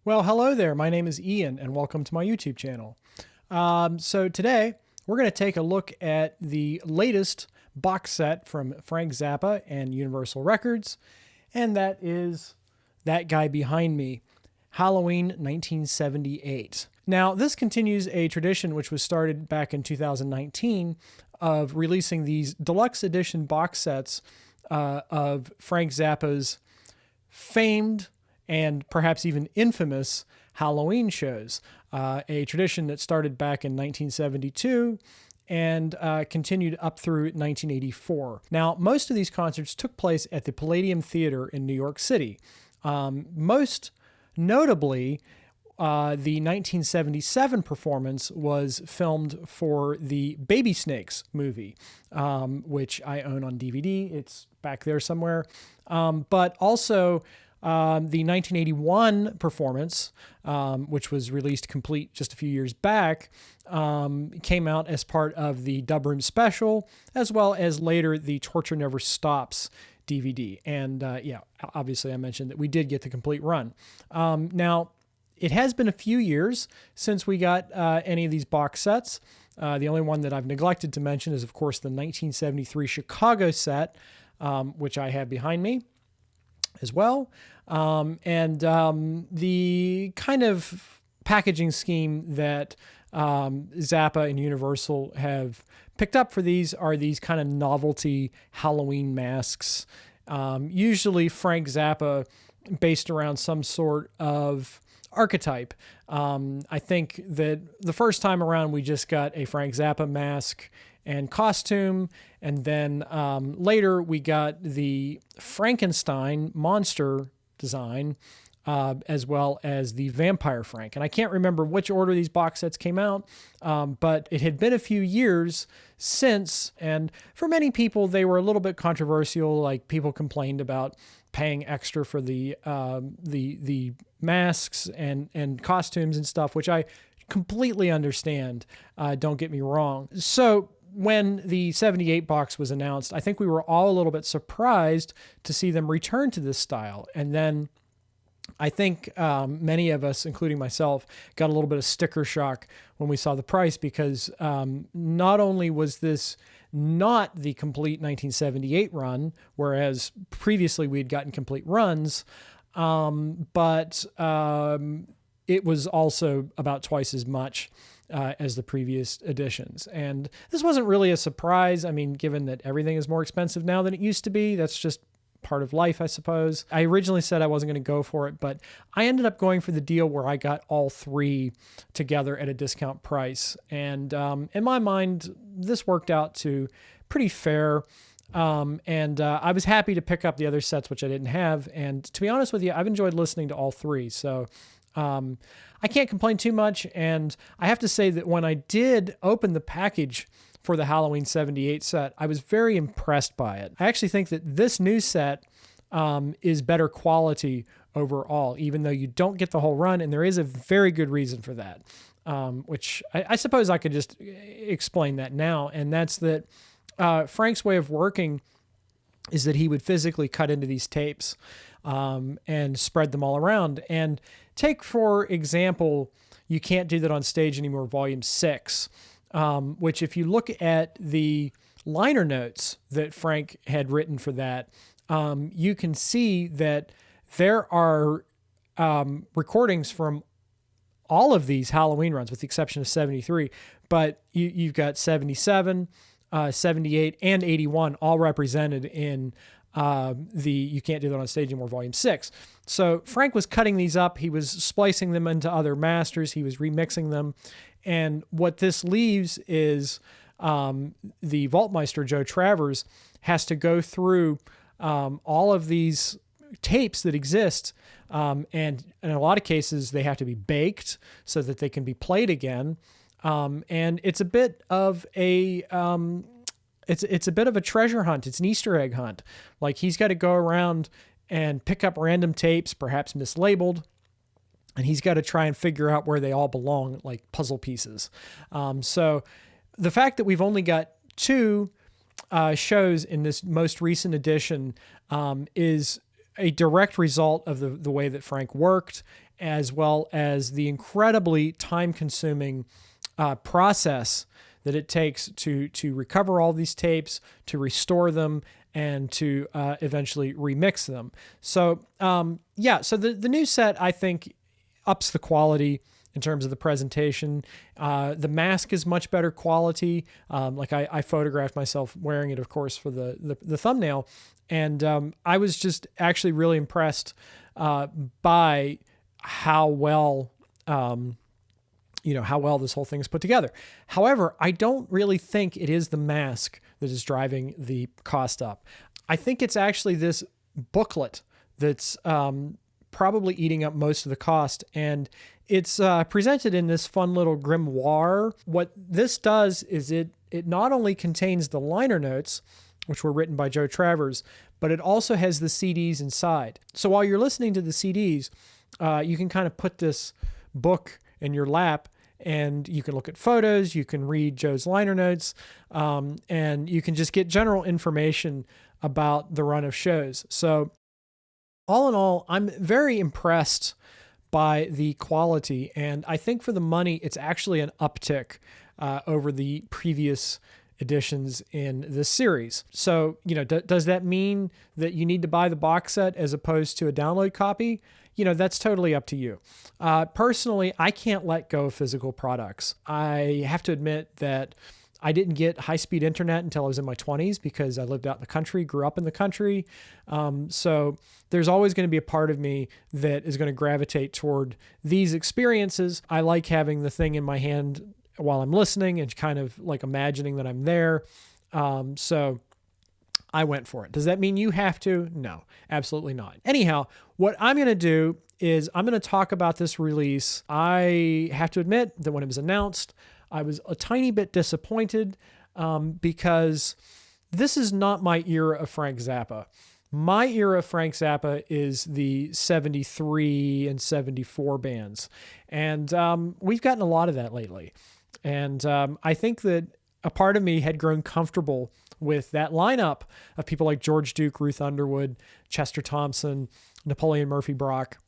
Well, hello there. My name is Ian, and welcome to my YouTube channel. So today, we're going to take a look at the latest box set from Frank Zappa and Universal Records, and that is that guy behind me, Halloween 1978. Now, this continues a tradition which was started back in 2019 of releasing these deluxe edition box sets of Frank Zappa's famed and perhaps even infamous Halloween shows, a tradition that started back in 1972 and continued up through 1984. Now, most of these concerts took place at the Palladium Theater in New York City. Most notably, the 1977 performance was filmed for the Baby Snakes movie, which I own on DVD. It's back there somewhere. But also, the 1981 performance, which was released complete just a few years back, came out as part of the Dub Room Special, as well as later the Torture Never Stops DVD. And yeah, obviously I mentioned that we did get the complete run. Now, it has been a few years since we got any of these box sets. The only one that I've neglected to mention is, of course, the 1973 Chicago set, which I have behind me as well. The kind of packaging scheme that Zappa and Universal have picked up for these are these kind of novelty Halloween masks, usually Frank Zappa based around some sort of archetype. I think that the first time around we just got a Frank Zappa mask and costume, and then later we got the Frankenstein monster design, as well as the Vampire Frank. And I can't remember which order these box sets came out, but it had been a few years since, and for many people they were a little bit controversial. Like, people complained about paying extra for the masks and costumes and stuff, which I completely understand. Don't get me wrong. So when the 78 box was announced, I think we were all a little bit surprised to see them return to this style. And then I think many of us, including myself, got a little bit of sticker shock when we saw the price, because not only was this not the complete 1978 run, whereas previously we'd gotten complete runs, but it was also about twice as much as the previous editions. And this wasn't really a surprise. I mean, given that everything is more expensive now than it used to be, that's just part of life, I suppose. I originally said I wasn't going to go for it, but I ended up going for the deal where I got all three together at a discount price. And in my mind, this worked out to pretty fair. I was happy to pick up the other sets, which I didn't have. And to be honest with you, I've enjoyed listening to all three. So I can't complain too much. And I have to say that when I did open the package for the Halloween 78 set, I was very impressed by it. I actually think that this new set is better quality overall, even though you don't get the whole run. And there is a very good reason for that, which I suppose I could just explain that now. And that's that Frank's way of working is that he would physically cut into these tapes and spread them all around. And take, for example, You Can't Do That on Stage Anymore, Volume 6, which, if you look at the liner notes that Frank had written for that, you can see that there are recordings from all of these Halloween runs, with the exception of 73. But you've got 77, 78, and 81 all represented in the You Can't Do That on Stage Anymore, Volume 6. So Frank was cutting these up. He was splicing them into other masters. He was remixing them. And what this leaves is the Vaultmeister, Joe Travers, has to go through all of these tapes that exist. And in a lot of cases, they have to be baked so that they can be played again. And it's a bit of a... It's a bit of a treasure hunt. It's an Easter egg hunt. Like, he's got to go around and pick up random tapes, perhaps mislabeled, and he's got to try and figure out where they all belong, like puzzle pieces. So the fact that we've only got two shows in this most recent edition is a direct result of the way that Frank worked, as well as the incredibly time-consuming process that it takes to recover all these tapes, to restore them, and to eventually remix them. So so the new set, I think, ups the quality in terms of the presentation. The mask is much better quality. Like I photographed myself wearing it, of course, for the thumbnail. And I was just actually really impressed by how well, how well this whole thing is put together. However, I don't really think it is the mask that is driving the cost up. I think it's actually this booklet that's probably eating up most of the cost. And it's presented in this fun little grimoire. What this does is it not only contains the liner notes, which were written by Joe Travers, but it also has the CDs inside. So while you're listening to the CDs, you can kind of put this book in your lap and you can look at photos, you can read Joe's liner notes, and you can just get general information about the run of shows. So all in all, I'm very impressed by the quality, and I think for the money, it's actually an uptick over the previous editions in this series. So, does that mean that you need to buy the box set as opposed to a download copy? That's totally up to you. Personally, I can't let go of physical products. I have to admit that I didn't get high-speed internet until I was in my 20s because I lived out in the country, grew up in the country. So there's always going to be a part of me that is going to gravitate toward these experiences. I like having the thing in my hand while I'm listening and kind of like imagining that I'm there. So I went for it. Does that mean you have to? No, absolutely not. Anyhow, what I'm going to do is I'm going to talk about this release. I have to admit that when it was announced, I was a tiny bit disappointed because this is not my era of Frank Zappa. My era of Frank Zappa is the 73 and 74 bands. And we've gotten a lot of that lately. And I think that a part of me had grown comfortable with that lineup of people like George Duke, Ruth Underwood, Chester Thompson, Napoleon Murphy Brock.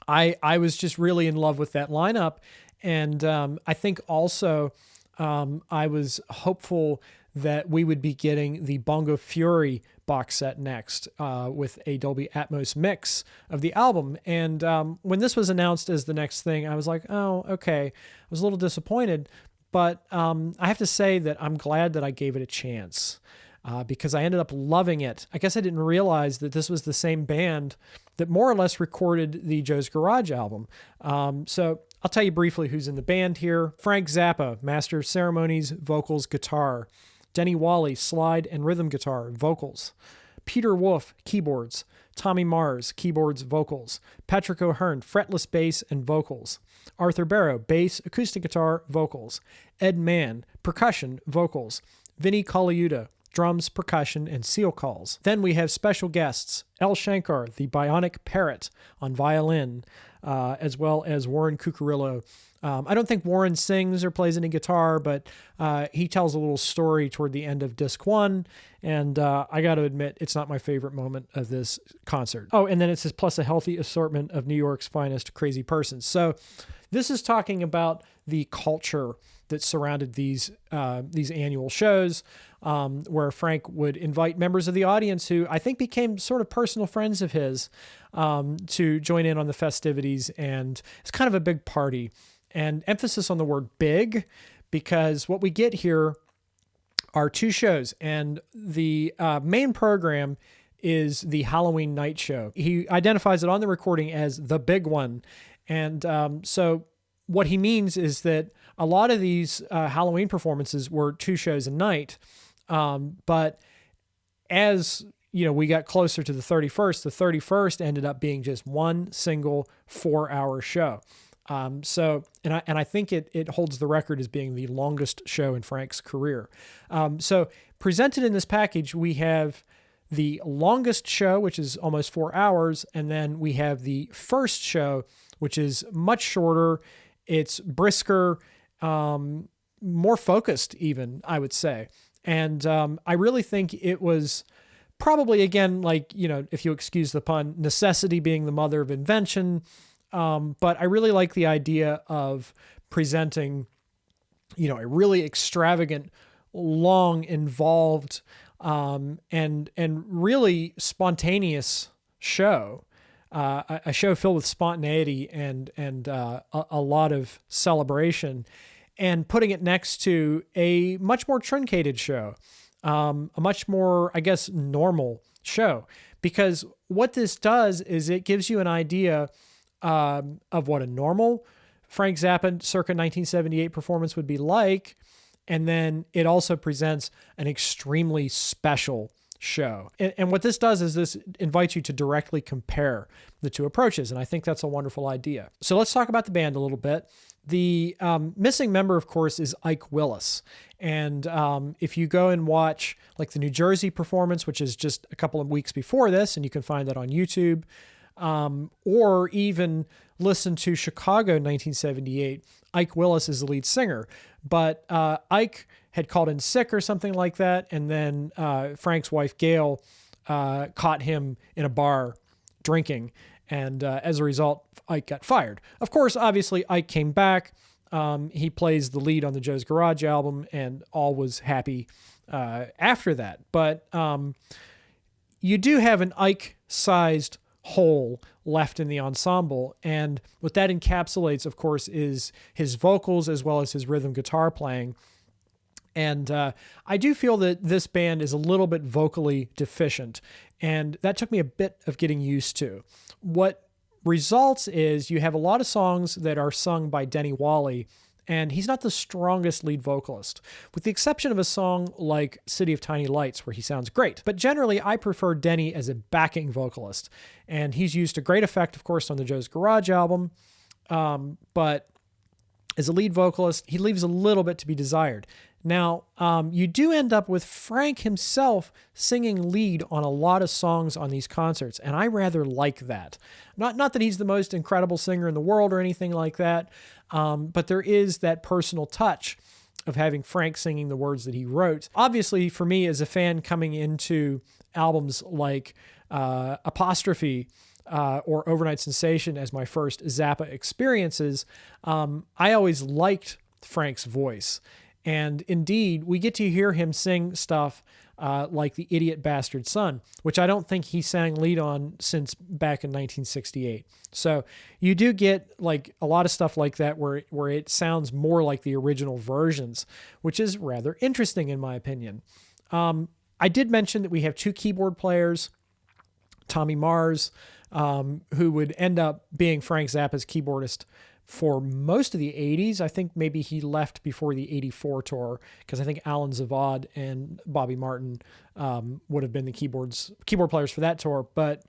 I was just really in love with that lineup. And I think also I was hopeful that we would be getting the Bongo Fury box set next with a Dolby Atmos mix of the album. And when this was announced as the next thing, I was like, oh, okay. I was a little disappointed. But I have to say that I'm glad that I gave it a chance because I ended up loving it. I guess I didn't realize that this was the same band that more or less recorded the Joe's Garage album. So I'll tell you briefly who's in the band here. Frank Zappa, master of ceremonies, vocals, guitar. Denny Wally, slide and rhythm guitar, vocals. Peter Wolf, keyboards. Tommy Mars, keyboards, vocals. Patrick O'Hearn, fretless bass and vocals. Arthur Barrow, bass, acoustic guitar, vocals. Ed Mann, percussion, vocals. Vinnie Colaiuta, drums, percussion, and seal calls. Then we have special guests, L. Shankar, the bionic parrot, on violin, as well as Warren Cucurullo. I don't think Warren sings or plays any guitar, but he tells a little story toward the end of disc 1, and I got to admit, it's not my favorite moment of this concert. Oh, and then it says, plus a healthy assortment of New York's finest crazy persons. So this is talking about the culture that surrounded these annual shows, where Frank would invite members of the audience who I think became sort of personal friends of his to join in on the festivities, and it's kind of a big party. And emphasis on the word big, because what we get here are 2 shows, and the main program is the Halloween night show. He identifies it on the recording as the big one. And so what he means is that a lot of these Halloween performances were 2 shows a night. But as we got closer to the 31st ended up being just one single 4-hour show. So I think it holds the record as being the longest show in Frank's career. So presented in this package, we have the longest show, which is almost 4 hours. And then we have the first show, which is much shorter. It's brisker, more focused even, I would say. And I really think it was Probably, again, like, if you excuse the pun, necessity being the mother of invention. But I really like the idea of presenting, a really extravagant, long, involved, and really spontaneous show. A show filled with spontaneity and a lot of celebration, and putting it next to a much more truncated show, a much more, I guess, normal show. Because what this does is it gives you an idea of what a normal Frank Zappa circa 1978 performance would be like. And then it also presents an extremely special show. And what this does is this invites you to directly compare the two approaches. And I think that's a wonderful idea. So let's talk about the band a little bit. The missing member, of course, is Ike Willis. And if you go and watch like the New Jersey performance, which is just a couple of weeks before this, and you can find that on YouTube, or even listen to Chicago 1978, Ike Willis is the lead singer. But Ike had called in sick or something like that, and then Frank's wife, Gail, caught him in a bar drinking, and as a result, Ike got fired. Of course, obviously, Ike came back. He plays the lead on the Joe's Garage album, and all was happy after that. But you do have an Ike-sized hole left in the ensemble, and what that encapsulates, of course, is his vocals as well as his rhythm guitar playing. And I do feel that this band is a little bit vocally deficient, and that took me a bit of getting used to. What results is you have a lot of songs that are sung by Denny Wally, and he's not the strongest lead vocalist, with the exception of a song like City of Tiny Lights, where he sounds great. But generally, I prefer Denny as a backing vocalist, and he's used to great effect, of course, on the Joe's Garage album, but as a lead vocalist, he leaves a little bit to be desired. Now, you do end up with Frank himself singing lead on a lot of songs on these concerts, and I rather like that. Not that he's the most incredible singer in the world or anything like that, but there is that personal touch of having Frank singing the words that he wrote. Obviously, for me as a fan coming into albums like Apostrophe or Overnight Sensation as my first Zappa experiences, I always liked Frank's voice. And indeed, we get to hear him sing stuff like The Idiot Bastard Son, which I don't think he sang lead on since back in 1968. So you do get like a lot of stuff like that where it sounds more like the original versions, which is rather interesting in my opinion. I did mention that we have two keyboard players, Tommy Mars, who would end up being Frank Zappa's keyboardist for most of the 80s. I think maybe he left before the 84 tour, because I think Alan Zavad and Bobby Martin would have been the keyboard players for that tour. But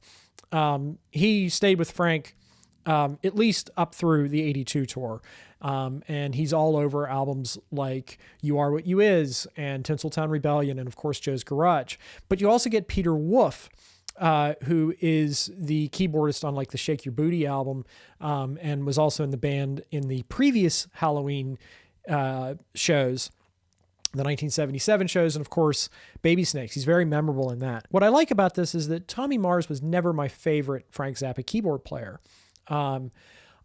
he stayed with Frank at least up through the 82 tour. And he's all over albums like You Are What You Is and Tinseltown Rebellion and, of course, Joe's Garage. But you also get Peter Wolf, who is the keyboardist on like the Sheik Yerbouti album, and was also in the band in the previous Halloween shows, the 1977 shows, and of course Baby Snakes. He's very memorable in that. What I like about this is that Tommy Mars was never my favorite Frank Zappa keyboard player. A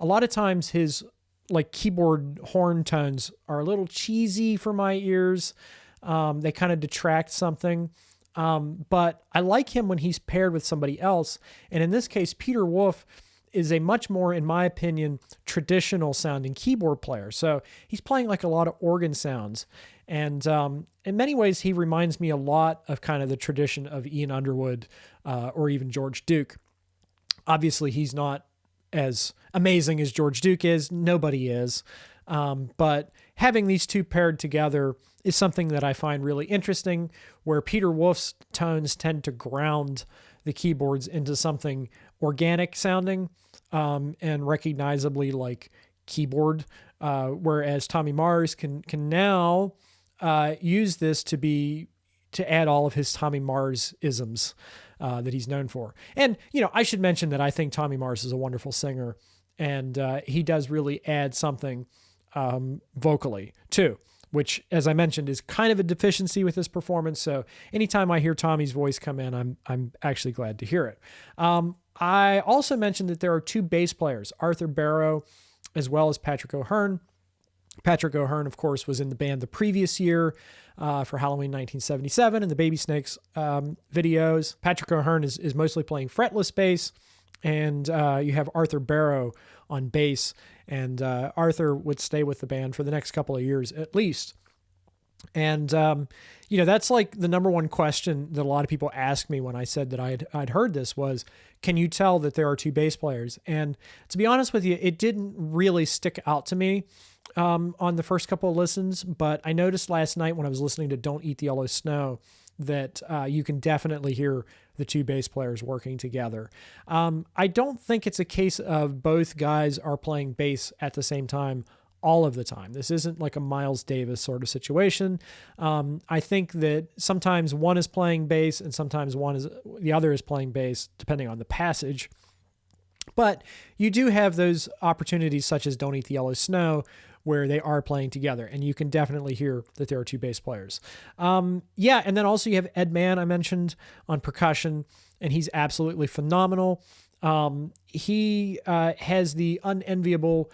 lot of times his like keyboard horn tones are a little cheesy for my ears. They kind of detract something. But I like him when he's paired with somebody else. And in this case, Peter Wolf is a much more, in my opinion, traditional sounding keyboard player. So he's playing like a lot of organ sounds. And in many ways, he reminds me a lot of kind of the tradition of Ian Underwood or even George Duke. Obviously, he's not as amazing as George Duke is. Nobody is. But having these two paired together is something that I find really interesting, where Peter Wolf's tones tend to ground the keyboards into something organic sounding and recognizably like keyboard, whereas Tommy Mars can now use this to add all of his Tommy Mars isms that he's known for. And, I should mention that I think Tommy Mars is a wonderful singer, and he does really add something vocally too, which, as I mentioned, is kind of a deficiency with this performance. So anytime I hear Tommy's voice come in, I'm actually glad to hear it. I also mentioned that there are two bass players, Arthur Barrow as well as Patrick O'Hearn. Patrick O'Hearn, of course, was in the band the previous year for Halloween 1977 and the Baby Snakes videos. Patrick O'Hearn is mostly playing fretless bass, and you have Arthur Barrow on bass. And Arthur would stay with the band for the next couple of years at least. And, that's like the number one question that a lot of people ask me when I said that I'd heard this was, can you tell that there are two bass players? And to be honest with you, it didn't really stick out to me on the first couple of listens, but I noticed last night when I was listening to Don't Eat the Yellow Snow that you can definitely hear the two bass players working together. I don't think it's a case of both guys are playing bass at the same time all of the time. This isn't like a Miles Davis sort of situation. I think that sometimes one is playing bass and sometimes the other is playing bass, depending on the passage. But you do have those opportunities such as Don't Eat the Yellow Snow, where they are playing together, and you can definitely hear that there are two bass players. And then also you have Ed Mann, I mentioned, on percussion, and he's absolutely phenomenal. He has the unenviable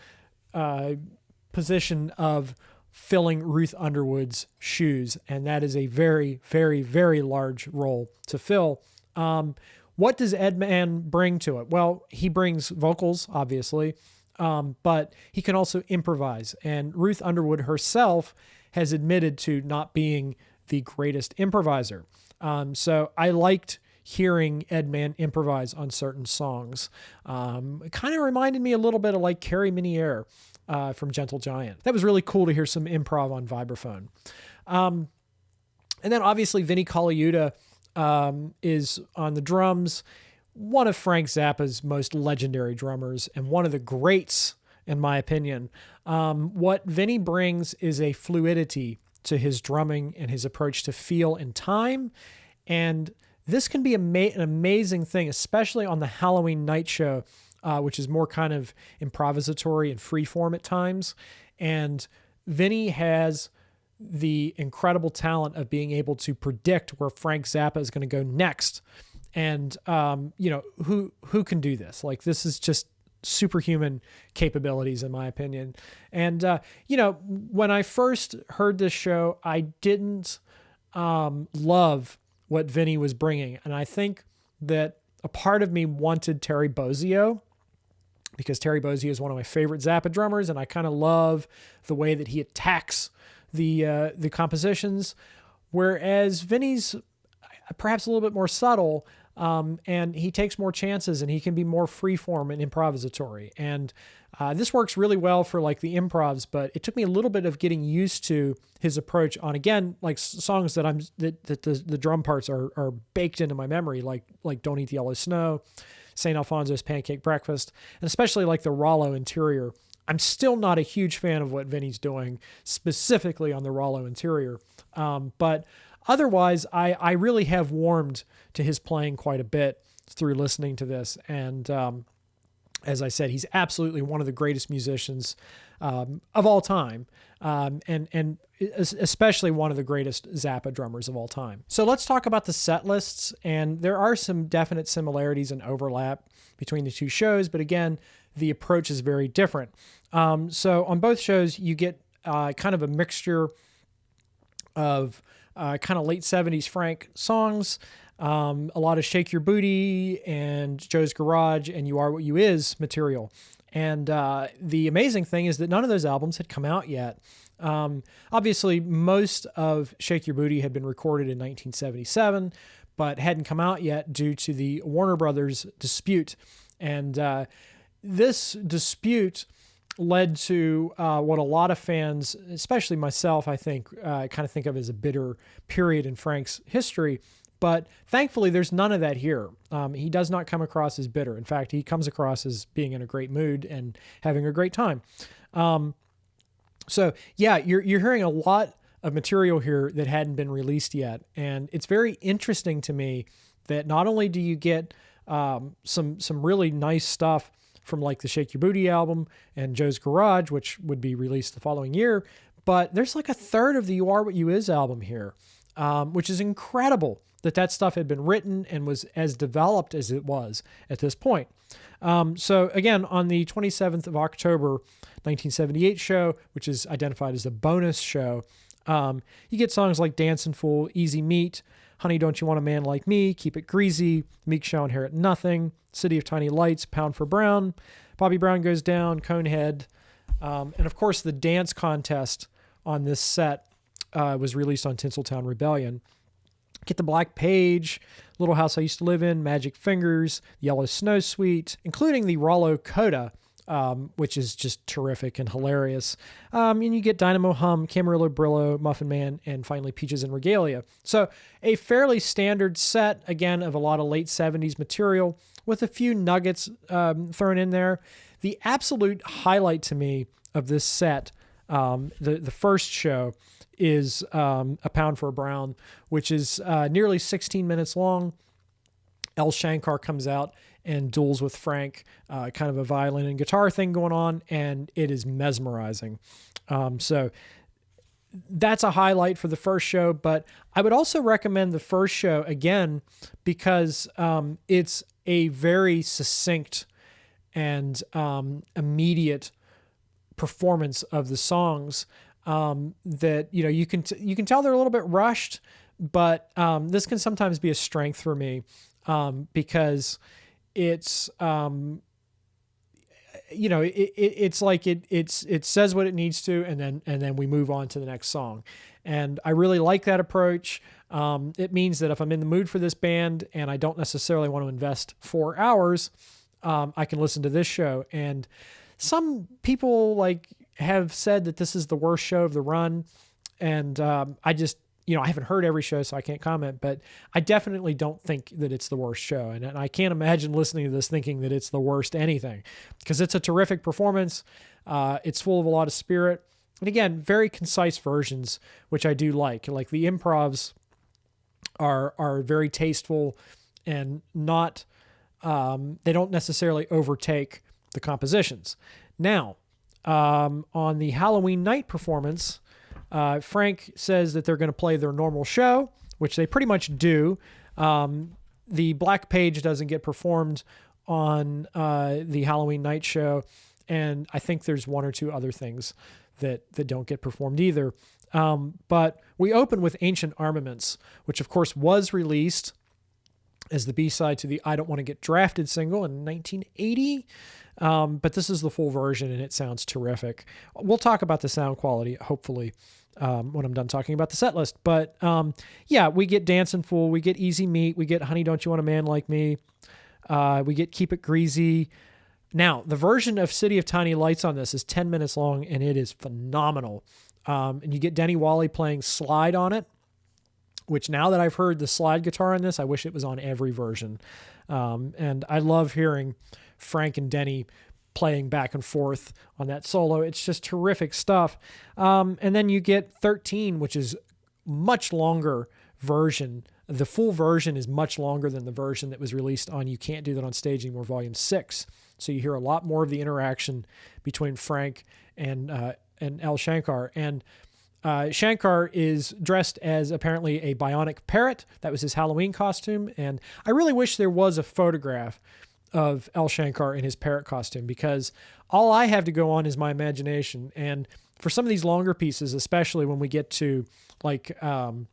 position of filling Ruth Underwood's shoes, and that is a very, very, very large role to fill. What does Ed Mann bring to it? Well, he brings vocals, obviously, but he can also improvise. And Ruth Underwood herself has admitted to not being the greatest improviser. So I liked hearing Ed Mann improvise on certain songs. It kind of reminded me a little bit of like Carrie Miniere from Gentle Giant. That was really cool to hear some improv on vibraphone. And then obviously Vinnie Colaiuta is on the drums, one of Frank Zappa's most legendary drummers and one of the greats, in my opinion. What Vinnie brings is a fluidity to his drumming and his approach to feel and time. And this can be an amazing thing, especially on the Halloween night show, which is more kind of improvisatory and freeform at times. And Vinnie has the incredible talent of being able to predict where Frank Zappa is going to go next. And, who can do this? Like, this is just superhuman capabilities, in my opinion. And, when I first heard this show, I didn't love what Vinnie was bringing. And I think that a part of me wanted Terry Bozzio, because Terry Bozzio is one of my favorite Zappa drummers, and I kind of love the way that he attacks the compositions, whereas Vinnie's perhaps a little bit more subtle, and he takes more chances, and he can be more freeform and improvisatory. And this works really well for like the improvs, but it took me a little bit of getting used to his approach on, again, like songs that the drum parts are baked into my memory, like Don't Eat the Yellow Snow, St. Alfonso's Pancake Breakfast, and especially like the Rollo Interior. I'm still not a huge fan of what Vinnie's doing, specifically on the Rollo Interior. But otherwise, I really have warmed to his playing quite a bit through listening to this. And as I said, he's absolutely one of the greatest musicians of all time, and especially one of the greatest Zappa drummers of all time. So let's talk about the set lists. And there are some definite similarities and overlap between the two shows, but again, the approach is very different. So on both shows, you get kind of a mixture of kind of late 70s Frank songs, a lot of Sheik Yerbouti and Joe's Garage and You Are What You Is material. And the amazing thing is that none of those albums had come out yet. Obviously, most of Sheik Yerbouti had been recorded in 1977, but hadn't come out yet due to the Warner Brothers dispute. And this dispute led to what a lot of fans, especially myself, I think, kind of think of as a bitter period in Frank's history. But thankfully, there's none of that here. He does not come across as bitter. In fact, he comes across as being in a great mood and having a great time. So yeah, you're hearing a lot of material here that hadn't been released yet. And it's very interesting to me that not only do you get some really nice stuff from like the Sheik Yerbouti album and Joe's Garage, which would be released the following year, but there's like a third of the You Are What You Is album here, which is incredible that stuff had been written and was as developed as it was at this point. So again, on the 27th of October, 1978 show, which is identified as a bonus show, you get songs like Dancin' Fool, Easy Meat, Honey Don't You Want a Man Like Me, Keep It Greasy, Meek Shall Inherit Nothing, City of Tiny Lights, Pound for Brown, Bobby Brown Goes Down, Conehead, and of course the dance contest on this set was released on Tinseltown Rebellion. Get the Black Page, Little House I Used to Live In, Magic Fingers, Yellow Snow Suite, including the Rollo Coda, which is just terrific and hilarious. And you get Dynamo Hum, Camarillo Brillo, Muffin Man, and finally Peaches and Regalia. So a fairly standard set, again, of a lot of late 70s material with a few nuggets thrown in there. The absolute highlight to me of this set, the first show, is A Pound for a Brown, which is nearly 16 minutes long. El Shankar comes out and duels with Frank, kind of a violin and guitar thing going on, and it is mesmerizing. So that's a highlight for the first show, but I would also recommend the first show again because it's a very succinct and immediate performance of the songs. That you can tell they're a little bit rushed, but this can sometimes be a strength for me because it's it's like it says what it needs to, and then we move on to the next song, and I really like that approach. It means that if I'm in the mood for this band and I don't necessarily want to invest 4 hours, I can listen to this show. And some people have said that this is the worst show of the run. And I just, I haven't heard every show, so I can't comment, but I definitely don't think that it's the worst show. And I can't imagine listening to this thinking that it's the worst anything, because it's a terrific performance. It's full of a lot of spirit. And again, very concise versions, which I do like. Like the improvs are very tasteful and not, they don't necessarily overtake the compositions. Now, on the Halloween night performance, Frank says that they're going to play their normal show, which they pretty much do. The Black Page doesn't get performed on the Halloween night show, and I think there's one or two other things that don't get performed either. But we open with Ancient Armaments, which of course was released as the B-side to the I Don't Want to Get Drafted single in 1980. But this is the full version, and it sounds terrific. We'll talk about the sound quality, hopefully, when I'm done talking about the set list. But yeah, we get Dancin' Fool, we get Easy Meat, we get Honey Don't You Want a Man Like Me, we get Keep It Greasy. Now, the version of City of Tiny Lights on this is 10 minutes long, and it is phenomenal. And you get Denny Wally playing slide on it, which now that I've heard the slide guitar on this, I wish it was on every version. And I love hearing Frank and Denny playing back and forth on that solo. It's just terrific stuff. And then you get 13, which is much longer version. The full version is much longer than the version that was released on You Can't Do That on Stage Anymore, Volume 6. So you hear a lot more of the interaction between Frank and El Shankar. And Shankar is dressed as apparently a bionic parrot. That was his Halloween costume. And I really wish there was a photograph of El Shankar in his parrot costume, because all I have to go on is my imagination. And for some of these longer pieces, especially when we get to Packard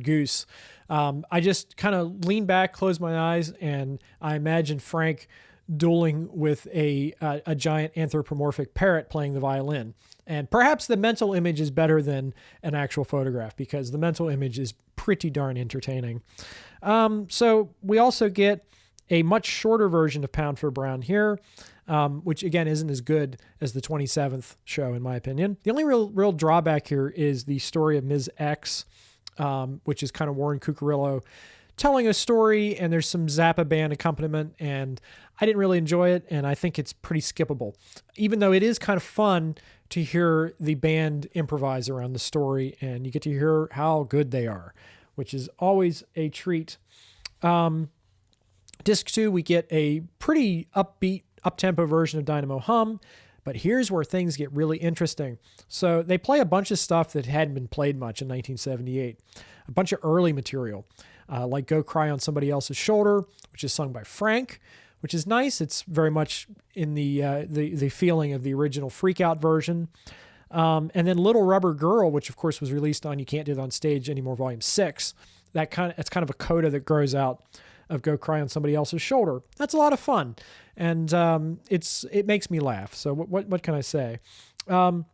Goose, I just kind of lean back, close my eyes, and I imagine Frank dueling with a giant anthropomorphic parrot playing the violin. And perhaps the mental image is better than an actual photograph, because the mental image is pretty darn entertaining. So we also get a much shorter version of Pound for Brown here, which again isn't as good as the 27th show, in my opinion. The only real drawback here is the story of Ms. X, which is kind of Warren Cucurullo telling a story, and there's some Zappa band accompaniment, and I didn't really enjoy it, and I think it's pretty skippable, even though it is kind of fun to hear the band improvise around the story, and you get to hear how good they are, which is always a treat. Disc 2, we get a pretty upbeat, up-tempo version of Dynamo Hum. But here's where things get really interesting. So they play a bunch of stuff that hadn't been played much in 1978, a bunch of early material, like Go Cry on Somebody Else's Shoulder, which is sung by Frank, which is nice. It's very much in the feeling of the original Freak Out version. And then Little Rubber Girl, which of course was released on You Can't Do That on Stage Anymore Volume 6. It's kind of a coda that grows out of Go Cry on Somebody Else's Shoulder. That's a lot of fun. And it makes me laugh. So what can I say? The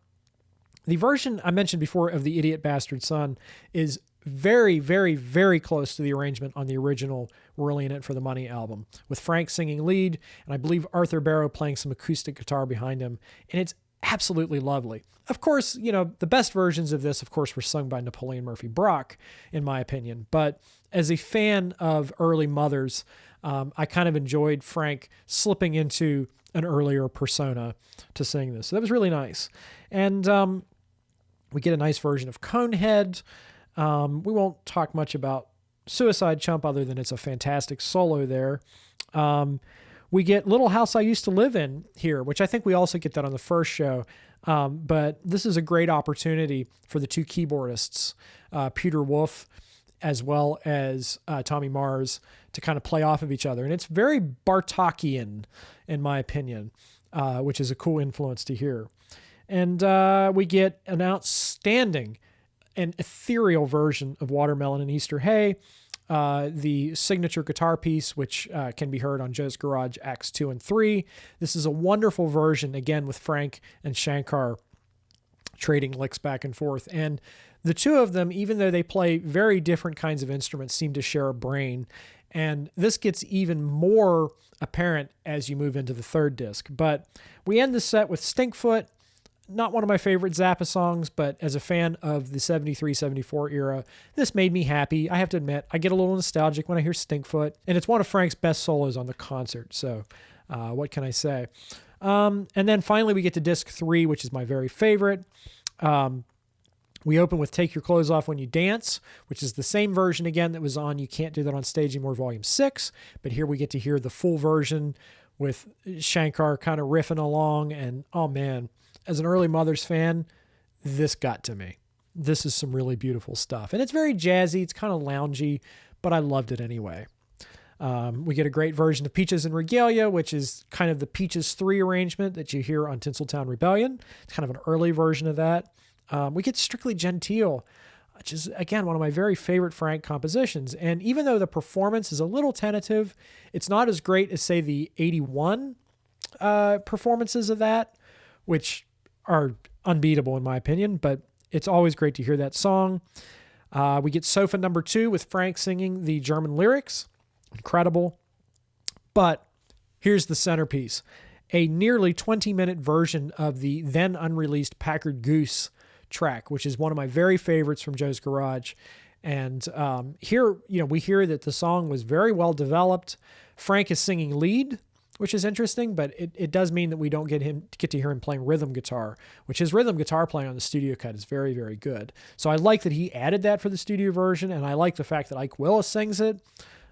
version I mentioned before of The Idiot Bastard Son is very, very, very close to the arrangement on the original We're Really In It for the Money album, with Frank singing lead, and I believe Arthur Barrow playing some acoustic guitar behind him, and it's absolutely lovely. Of course, the best versions of this, of course, were sung by Napoleon Murphy Brock, in my opinion, but as a fan of early Mothers, I kind of enjoyed Frank slipping into an earlier persona to sing this. So that was really nice. And we get a nice version of Conehead. We won't talk much about Suicide Chump other than it's a fantastic solo there. We get Little House I Used to Live In here, which I think we also get that on the first show. But this is a great opportunity for the two keyboardists, Peter Wolf as well as Tommy Mars, to kind of play off of each other. And it's very Bartokian, in my opinion, which is a cool influence to hear. And we get an outstanding and ethereal version of Watermelon and Easter Hay, the signature guitar piece, which can be heard on Joe's Garage Acts 2 and 3. This is a wonderful version, again, with Frank and Shankar trading licks back and forth. And the two of them, even though they play very different kinds of instruments, seem to share a brain. And this gets even more apparent as you move into the third disc. But we end the set with Stinkfoot. Not one of my favorite Zappa songs, but as a fan of the 73-74 era, this made me happy. I have to admit, I get a little nostalgic when I hear Stinkfoot, and it's one of Frank's best solos on the concert, so what can I say? And then finally we get to disc 3, which is my very favorite. We open with Take Your Clothes Off When You Dance, which is the same version again that was on You Can't Do That on Stage Anymore Volume 6, but here we get to hear the full version with Shankar kind of riffing along, and oh man, as an early Mothers fan, this got to me. This is some really beautiful stuff. And it's very jazzy. It's kind of loungy, but I loved it anyway. We get a great version of Peaches and Regalia, which is kind of the Peaches 3 arrangement that you hear on Tinseltown Rebellion. It's kind of an early version of that. We get Strictly Genteel, which is, again, one of my very favorite Frank compositions. And even though the performance is a little tentative, it's not as great as, say, the 81 performances of that, which are unbeatable in my opinion, but it's always great to hear that song. We get Sofa number 2 with Frank singing the German lyrics. Incredible. But here's the centerpiece, a nearly 20-minute version of the then unreleased Packard Goose track, which is one of my very favorites from Joe's Garage. And here, we hear that the song was very well developed. Frank is singing lead, which is interesting, but it does mean that we don't get to hear him playing rhythm guitar, which his rhythm guitar playing on the studio cut is very, very good. So I like that he added that for the studio version, and I like the fact that Ike Willis sings it,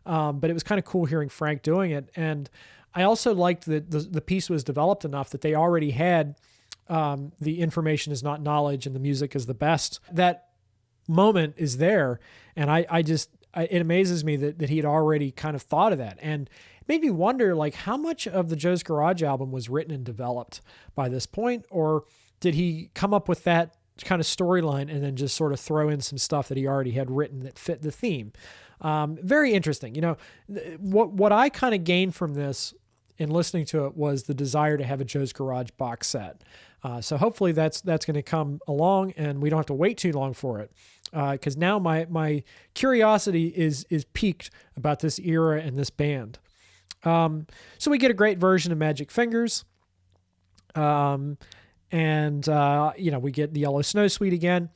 but it was kind of cool hearing Frank doing it. And I also liked that the piece was developed enough that they already had the information is not knowledge and the music is the best. That moment is there, and it amazes me that he had already kind of thought of that. And made me wonder, like, how much of the Joe's Garage album was written and developed by this point, or did he come up with that kind of storyline and then just sort of throw in some stuff that he already had written that fit the theme? Very interesting. What I kind of gained from this in listening to it was the desire to have a Joe's Garage box set. So hopefully that's going to come along and we don't have to wait too long for it. Because now my curiosity is piqued about this era and this band. So we get a great version of Magic Fingers. We get the Yellow Snow Suite again.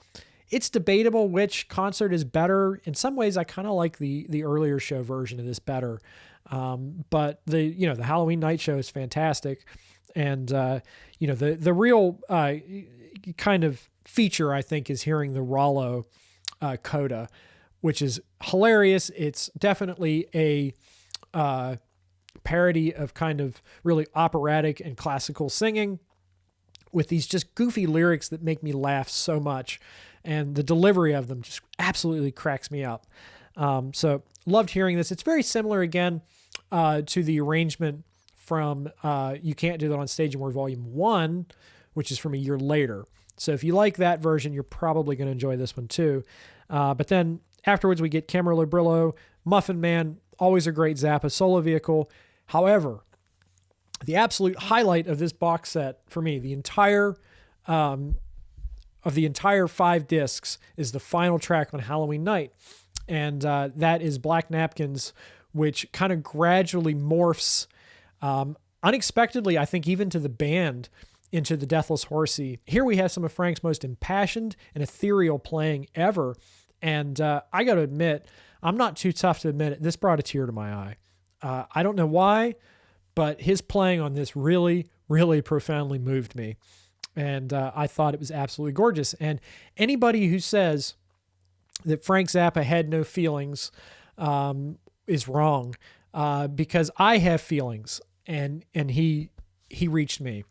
It's debatable which concert is better. In some ways, I kind of like the earlier show version of this better. But the Halloween night show is fantastic. And, the real kind of feature, I think, is hearing the Rollo coda, which is hilarious. It's definitely a parody of kind of really operatic and classical singing. with these just goofy lyrics that make me laugh so much. And the delivery of them just absolutely cracks me up. So loved hearing this. It's very similar again to the arrangement from You Can't Do That on Stage Anymore Volume 1, which is from a year later. So if you like that version, you're probably going to enjoy this one too. But then afterwards we get Camarillo Brillo, Muffin Man, always a great Zappa solo vehicle. However, the absolute highlight of this box set for me, the entire 5 discs, is the final track on Halloween Night. And that is Black Napkins, which kind of gradually morphs unexpectedly, I think, even to the band, into the Deathless Horsey. Here we have some of Frank's most impassioned and ethereal playing ever. And I got to admit, I'm not too tough to admit it, this brought a tear to my eye. I don't know why, but his playing on this really, really profoundly moved me. And I thought it was absolutely gorgeous. And anybody who says that Frank Zappa had no feelings is wrong, because I have feelings, and he reached me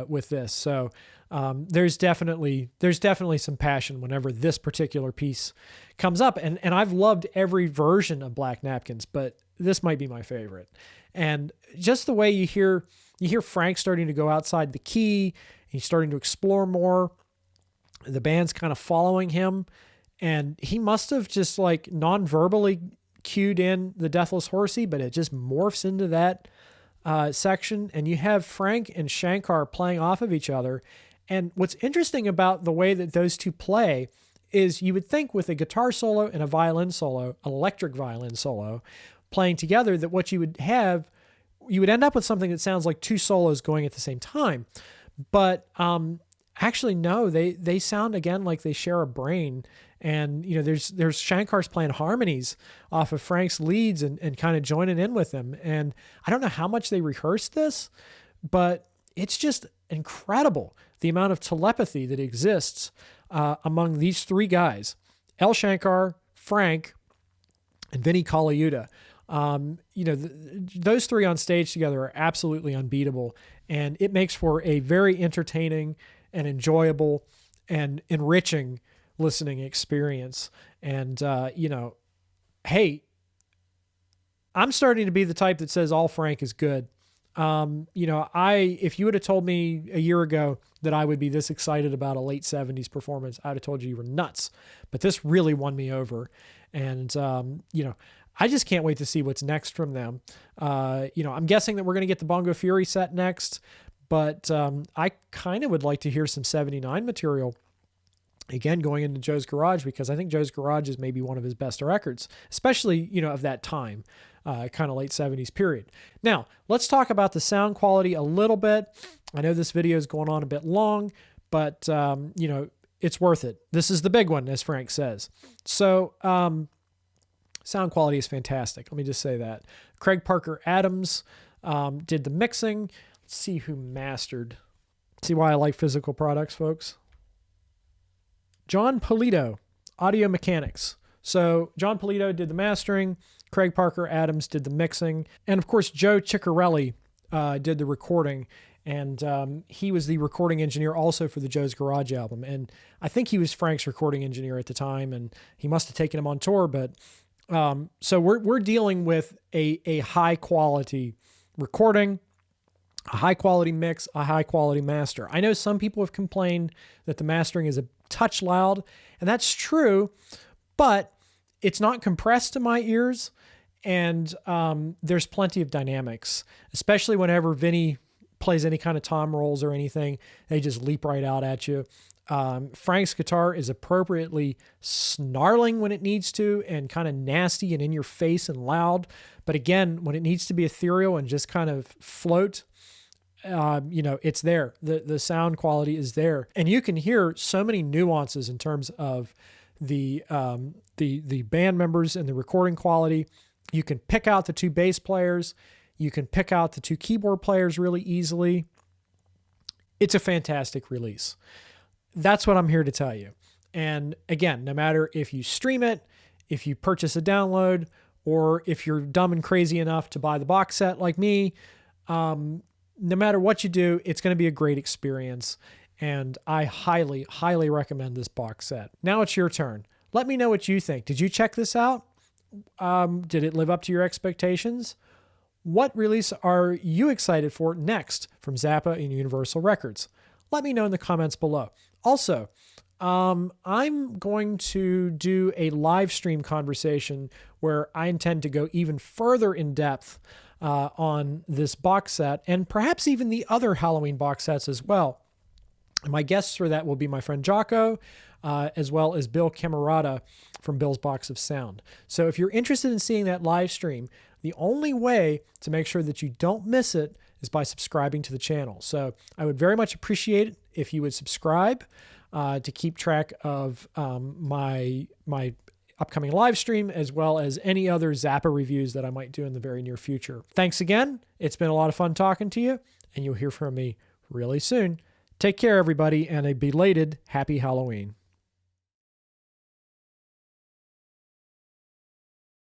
with this. So there's definitely some passion whenever this particular piece comes up. And I've loved every version of Black Napkins, but this might be my favorite. And just the way you hear Frank starting to go outside the key, he's starting to explore more. The band's kind of following him, and he must have just like non-verbally cued in the Deathless Horsey, but it just morphs into that section. And you have Frank and Shankar playing off of each other. And what's interesting about the way that those two play is you would think with a guitar solo and a violin solo, an electric violin solo, playing together, that what you would end up with something that sounds like two solos going at the same time. But actually, no, they sound again like they share a brain. And there's Shankar's playing harmonies off of Frank's leads and kind of joining in with him. And I don't know how much they rehearsed this, but it's just incredible the amount of telepathy that exists among these three guys: L. Shankar, Frank, and Vinnie Colaiuta. Those three on stage together are absolutely unbeatable, and it makes for a very entertaining and enjoyable and enriching listening experience. And, hey, I'm starting to be the type that says all Frank is good. If you would have told me a year ago that I would be this excited about a late 70s performance, I'd have told you were nuts. But this really won me over. And, I just can't wait to see what's next from them. I'm guessing that we're going to get the Bongo Fury set next, but I kind of would like to hear some 79 material, again, going into Joe's Garage, because I think Joe's Garage is maybe one of his best records, especially, of that time, kind of late 70s period. Now, let's talk about the sound quality a little bit. I know this video is going on a bit long, but, it's worth it. This is the big one, as Frank says. So, sound quality is fantastic. Let me just say that. Craig Parker Adams did the mixing. Let's see who mastered. See why I like physical products, folks? John Polito, Audio Mechanics. So John Polito did the mastering. Craig Parker Adams did the mixing. And of course, Joe Ciccarelli did the recording. And he was the recording engineer also for the Joe's Garage album. And I think he was Frank's recording engineer at the time, and he must have taken him on tour, but so we're dealing with a high quality recording, a high quality mix, a high quality master. I know some people have complained that the mastering is a touch loud, and that's true, but it's not compressed to my ears, and there's plenty of dynamics, especially whenever Vinnie plays any kind of tom rolls or anything. They just leap right out at you. Frank's guitar is appropriately snarling when it needs to, and kind of nasty and in your face and loud. But again, when it needs to be ethereal and just kind of float, it's there. The sound quality is there, and you can hear so many nuances in terms of the band members and the recording quality. You can pick out the two bass players. You can pick out the two keyboard players really easily. It's a fantastic release. That's what I'm here to tell you. And again, no matter if you stream it, if you purchase a download, or if you're dumb and crazy enough to buy the box set like me, no matter what you do, it's going to be a great experience. And I highly, highly recommend this box set. Now it's your turn. Let me know what you think. Did you check this out? Did it live up to your expectations? What release are you excited for next from Zappa and Universal Records? Let me know in the comments below. Also, I'm going to do a live stream conversation where I intend to go even further in depth on this box set and perhaps even the other Halloween box sets as well. My guests for that will be my friend Jocko, as well as Bill Camerata from Bill's Box of Sound. So if you're interested in seeing that live stream, the only way to make sure that you don't miss it is by subscribing to the channel. So I would very much appreciate it if you would subscribe to keep track of my upcoming live stream, as well as any other Zappa reviews that I might do in the very near future. Thanks again. It's been a lot of fun talking to you, and you'll hear from me really soon. Take care, everybody, and a belated Happy Halloween.